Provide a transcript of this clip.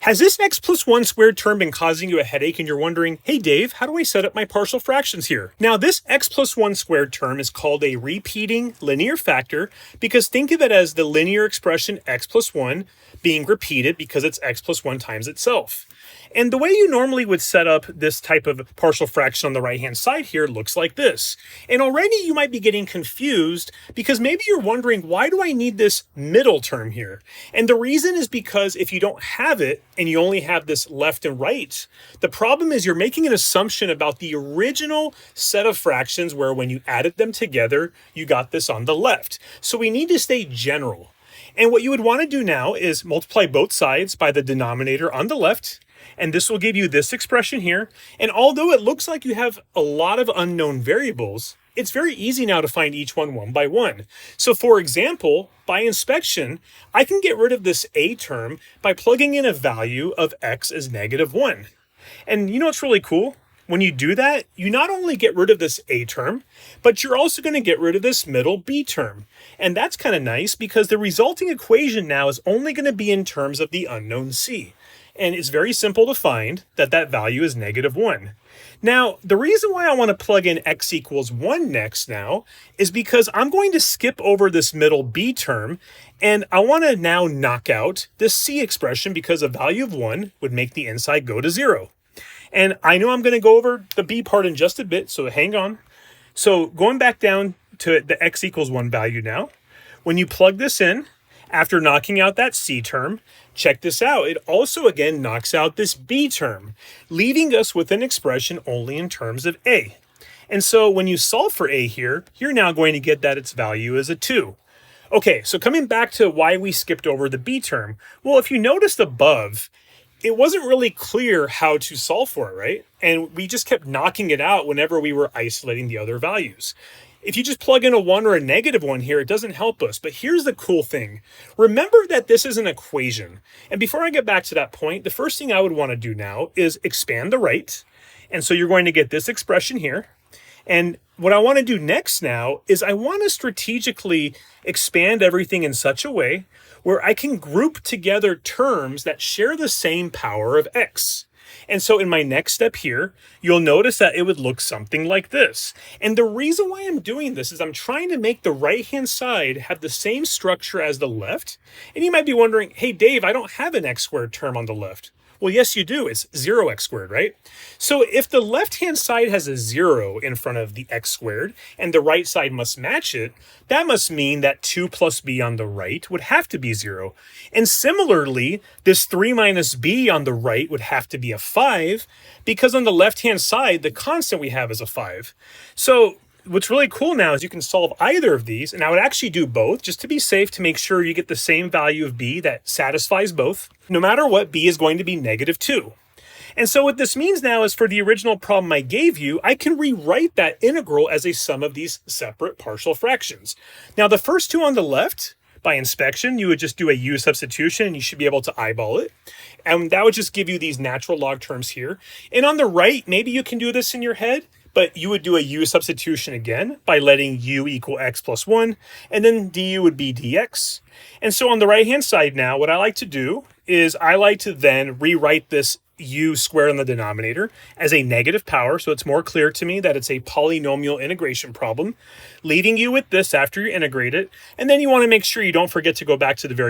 Has this x plus 1 squared term been causing you a headache and you're wondering, hey Dave, how do I set up my partial fractions here? Now this x plus 1 squared term is called a repeating linear factor because think of it as the linear expression x plus 1 being repeated because it's x plus 1 times itself. And the way you normally would set up this type of partial fraction on the right-hand side here looks like this. And already you might be getting confused because maybe you're wondering, why do I need this middle term here? And the reason is because if you don't have it and you only have this left and right, the problem is you're making an assumption about the original set of fractions where when you added them together, you got this on the left. So we need to stay general. And what you would want to do now is multiply both sides by the denominator on the left, and this will give you this expression here. And although it looks like you have a lot of unknown variables, it's very easy now to find each one by one. So for example, by inspection, I can get rid of this a term by plugging in a value of x as -1. And you know what's really cool? When you do that, you not only get rid of this a term, but you're also going to get rid of this middle b term. And that's kind of nice because the resulting equation now is only going to be in terms of the unknown c. And it's very simple to find that that value is -1. Now, the reason why I want to plug in x equals 1 next now is because I'm going to skip over this middle b term, and I want to now knock out this c expression because a value of 1 would make the inside go to 0. And I know I'm going to go over the b part in just a bit, so hang on. So going back down to the x equals 1 value now, when you plug this in, after knocking out that c term, check this out. It also again knocks out this b term, leaving us with an expression only in terms of a. And so when you solve for a here, you're now going to get that its value is a 2. Okay, so coming back to why we skipped over the b term. Well, if you noticed above, it wasn't really clear how to solve for it, right? And we just kept knocking it out whenever we were isolating the other values. If you just plug in a 1 or a -1 here, it doesn't help us. But here's the cool thing. Remember that this is an equation. And before I get back to that point, the first thing I would want to do now is expand the right. And so you're going to get this expression here. And what I want to do next now is I want to strategically expand everything in such a way where I can group together terms that share the same power of x. And so in my next step here, you'll notice that it would look something like this. And the reason why I'm doing this is I'm trying to make the right-hand side have the same structure as the left. And you might be wondering, hey Dave, I don't have an x squared term on the left. Well, yes, you do. It's 0x squared, right? So if the left-hand side has a 0 in front of the x squared and the right side must match it, that must mean that 2 plus b on the right would have to be 0. And similarly, this 3 minus b on the right would have to be a 5 because on the left-hand side, the constant we have is a 5. So what's really cool now is you can solve either of these, and I would actually do both just to be safe to make sure you get the same value of b that satisfies both. No matter what, b is going to be -2. And so what this means now is for the original problem I gave you, I can rewrite that integral as a sum of these separate partial fractions. Now the first two on the left, by inspection, you would just do a u substitution and you should be able to eyeball it. And that would just give you these natural log terms here. And on the right, maybe you can do this in your head, but you would do a u substitution again by letting u equal x plus 1, and then du would be dx. And so on the right-hand side now, what I like to do is I like to then rewrite this u squared on the denominator as a negative power, so it's more clear to me that it's a polynomial integration problem, leaving you with this after you integrate it. And then you want to make sure you don't forget to go back to the very